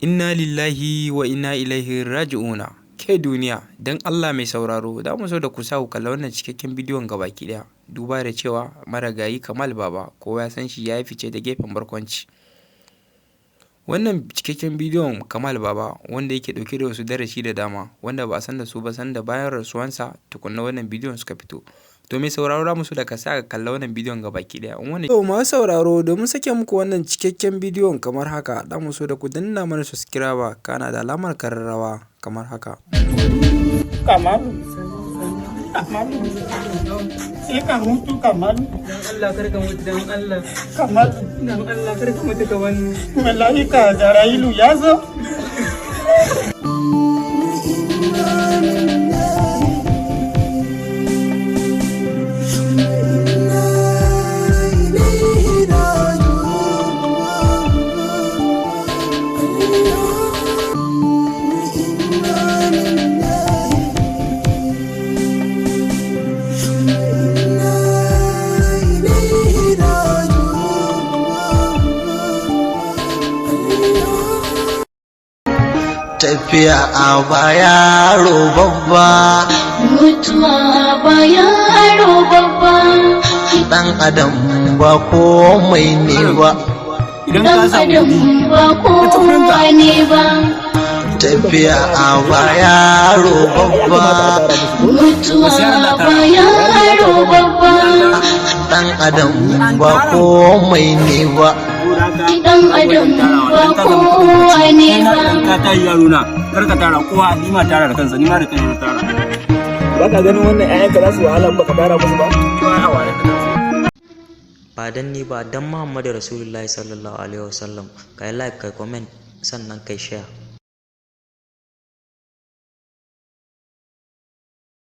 Inna lillahi wa inna ilaihi raji'una. Ke duniya, don Allah mai sauraro, da mu so da ku sa ku kalla wannan cikakken bidiyon gabaki daya. Duba da cewa marigayi Kamal Baba kowa ya san shi ya yi fice da gefen barkwanci. Wannan cikakken bidiyon Kamal Baba wanda yake dauke da wasu darasi da dama wanda ba a san da su ba, san da bayan rasuwansa tukunna wannan bidiyon suka fito. To mai sauraro da musu da ka sa ka kalla wannan bidiyon gabaki daya. To masu sauraro domin sake muku wannan cikakken bidiyon kamar haka, da musu da ku danna mana subscribe kana da alamar kararrawa kamar haka. Kamal, sai ka mutu Kamal. Dan Allah kar ka mutu, dan Allah. Kamal, Dan Allah kar ka mutu ka wani. mala'ika Jarailu ya zo. Tafiya a baya babba, mutuwa a baya babba, dan adam ba komai ne ba, dan adam ba kowa ne ba. tafiya a baya babba, Mutuwa a baya babba, dan adam ba komai ne ba. dan adam ba kowa ne ba. Ka tayi yaro na, kar ka tara kowa, ni ma tara da kansa, ni ma da kai na tara. Ba ka ganin wannan ƴaƴanka za su wahala ba ka tara musu ba? Kowa a ware ka. Ba dan ni ba dan Muhammadu Rasulullahi sallallahu alaihi wasallam, kai like kai comment sannan kai share.